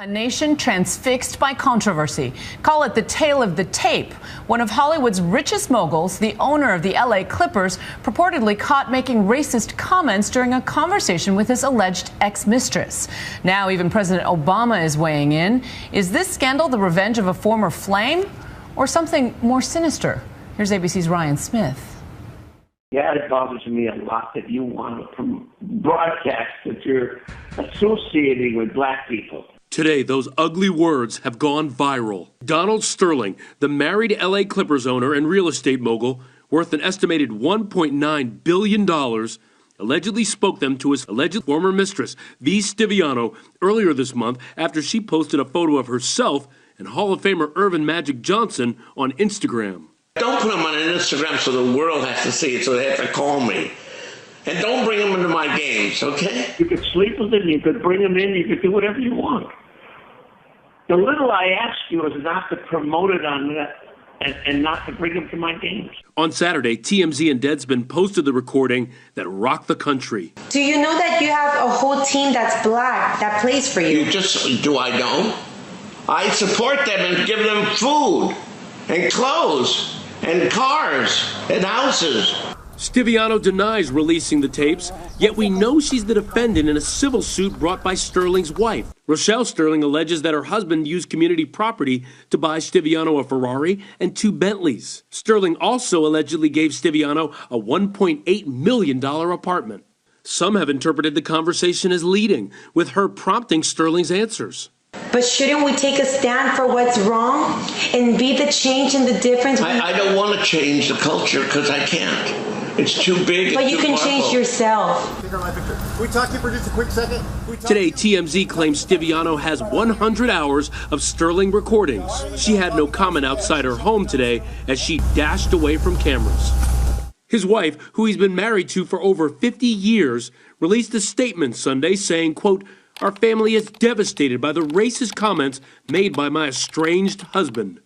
A nation transfixed by controversy. Call it the tale of the tape. One of Hollywood's richest moguls, the owner of the LA Clippers, purportedly caught making racist comments during a conversation with his alleged ex-mistress. Now even President Obama is weighing in. Is this scandal the revenge of a former flame or something more sinister? Here's ABC's Ryan Smith. Yeah, it bothers me a lot that you want to broadcast that you're associating with black people. Today, those ugly words have gone viral. Donald Sterling, the married LA Clippers owner and real estate mogul, worth an estimated $1.9 billion, allegedly spoke them to his alleged former mistress, V. Stiviano, earlier this month after she posted a photo of herself and Hall of Famer Earvin Magic Johnson on Instagram. Don't put them on Instagram so the world has to see it, so they have to call me. And don't bring them into my games, okay? You could sleep with them, you could bring them in, you could do whatever you want. The little I ask you is not to promote it on that and not to bring them to my games. On Saturday, TMZ and Deadspin posted the recording that rocked the country. Do you know that you have a whole team that's black that plays for you? Do I know? I support them and give them food and clothes and cars and houses. Stiviano denies releasing the tapes, yet we know she's the defendant in a civil suit brought by Sterling's wife. Rochelle Sterling alleges that her husband used community property to buy Stiviano a Ferrari and 2 Bentleys. Sterling also allegedly gave Stiviano a $1.8 million apartment. Some have interpreted the conversation as leading, with her prompting Sterling's answers. But shouldn't we take a stand for what's wrong and be the change and the difference? I don't want to change the culture because I can't. It's too big. But you can change yourself. Can we talk to you for just a quick second? Today, TMZ claims Stiviano has 100 hours of Sterling recordings. She had no comment outside her home today as she dashed away from cameras. His wife, who he's been married to for over 50 years, released a statement Sunday saying, quote, "Our family is devastated by the racist comments made by my estranged husband."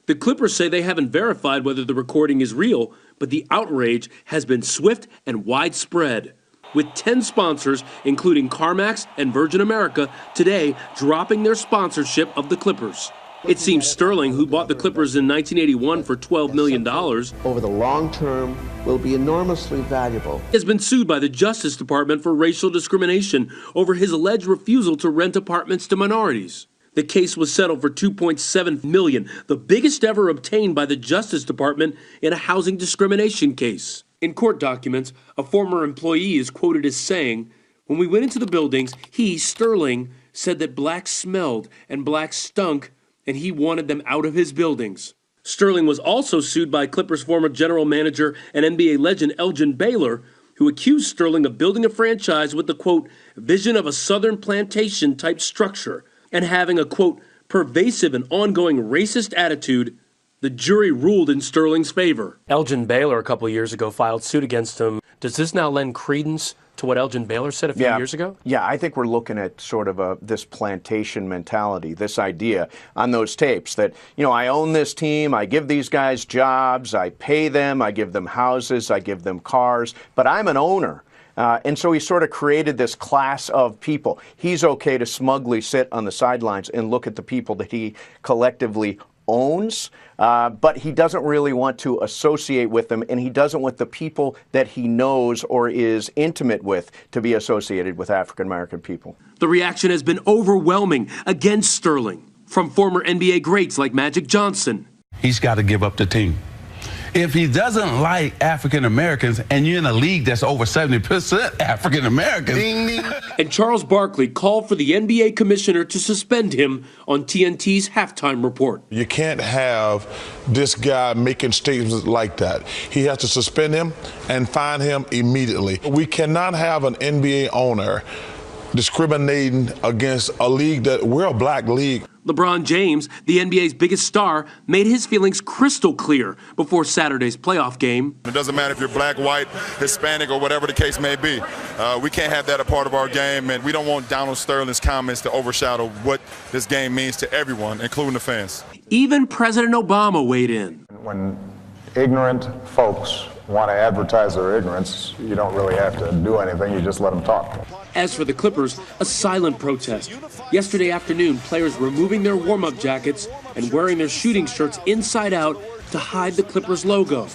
The Clippers say they haven't verified whether the recording is real, but the outrage has been swift and widespread, with 10 sponsors, including CarMax and Virgin America, today dropping their sponsorship of the Clippers. It seems Sterling, who bought the Clippers in 1981 for $12 million, over the long term will be enormously valuable, has been sued by the Justice Department for racial discrimination over his alleged refusal to rent apartments to minorities. The case was settled for $2.7 million, the biggest ever obtained by the Justice Department in a housing discrimination case. In court documents, a former employee is quoted as saying, "When we went into the buildings, he, Sterling, said that blacks smelled and blacks stunk, and he wanted them out of his buildings." Sterling was also sued by Clippers former general manager and NBA legend Elgin Baylor, who accused Sterling of building a franchise with the, quote, "vision of a southern plantation type structure," and having a, quote, "pervasive and ongoing racist attitude." The jury ruled in Sterling's favor. Elgin Baylor a couple of years ago filed suit against him. Does this now lend credence to what Elgin Baylor said a few years ago? Yeah, I think we're looking at sort of this plantation mentality, this idea on those tapes that, I own this team, I give these guys jobs, I pay them, I give them houses, I give them cars, but I'm an owner. And so he sort of created this class of people. He's okay to smugly sit on the sidelines and look at the people that he collectively owns, but he doesn't really want to associate with them, and he doesn't want the people that he knows or is intimate with to be associated with African American people. The reaction has been overwhelming against Sterling, from former NBA greats like Magic Johnson. He's got to give up the team. If he doesn't like African Americans, and you're in a league that's over 70% African Americans. Ding, ding. And Charles Barkley called for the NBA commissioner to suspend him on TNT's halftime report. You can't have this guy making statements like that. He has to suspend him and fine him immediately. We cannot have an NBA owner discriminating against a league that we're a black league. LeBron James, the NBA's biggest star, made his feelings crystal clear before Saturday's playoff game. It doesn't matter if you're black, white, Hispanic, or whatever the case may be. We can't have that a part of our game, and we don't want Donald Sterling's comments to overshadow what this game means to everyone, including the fans. Even President Obama weighed in. When ignorant folks want to advertise their ignorance, you don't really have to do anything, you just let them talk. As for the Clippers, a silent protest. Yesterday afternoon, players removing their warm-up jackets and wearing their shooting shirts inside out to hide the Clippers logo,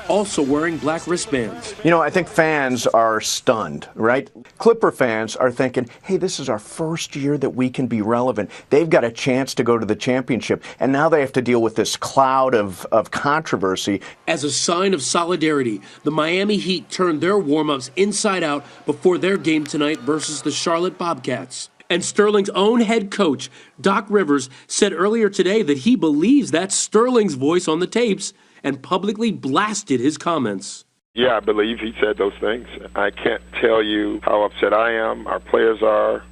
also wearing black wristbands. You know, I think fans are stunned, right? Clipper fans are thinking, hey, this is our first year that we can be relevant. They've got a chance to go to the championship, and now they have to deal with this cloud of controversy. As a sign of solidarity, the Miami Heat turned their warm-ups inside out before their game tonight versus the Charlotte Bobcats. And Sterling's own head coach, Doc Rivers, said earlier today that he believes that's Sterling's voice on the tapes and publicly blasted his comments. Yeah, I believe he said those things. I can't tell you how upset I am, our players are.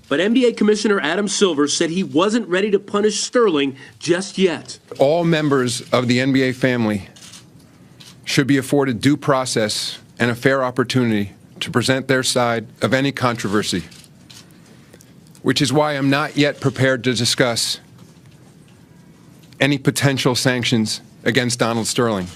But NBA Commissioner Adam Silver said he wasn't ready to punish Sterling just yet. All members of the NBA family should be afforded due process and a fair opportunity to present their side of any controversy, which is why I'm not yet prepared to discuss any potential sanctions against Donald Sterling.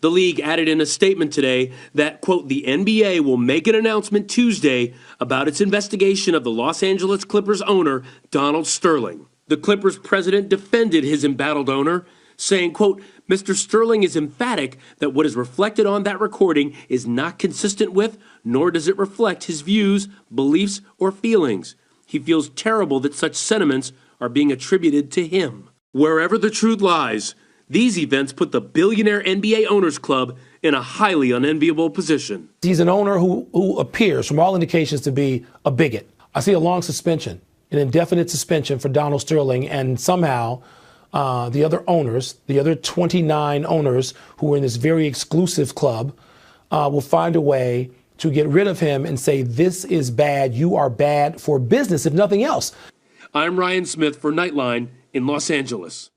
The league added in a statement today that, quote, the NBA will make an announcement Tuesday about its investigation of the Los Angeles Clippers owner, Donald Sterling. The Clippers president defended his embattled owner, saying, quote, Mr. Sterling is emphatic that what is reflected on that recording is not consistent with, nor does it reflect his views, beliefs, or feelings. He feels terrible that such sentiments are being attributed to him. Wherever the truth lies, these events put the billionaire NBA Owners Club in a highly unenviable position. He's an owner who appears, from all indications, to be a bigot. I see a long suspension, an indefinite suspension for Donald Sterling, and somehow the other owners, the other 29 owners who are in this very exclusive club, will find a way to get rid of him and say, this is bad, you are bad for business, if nothing else. I'm Ryan Smith for Nightline in Los Angeles.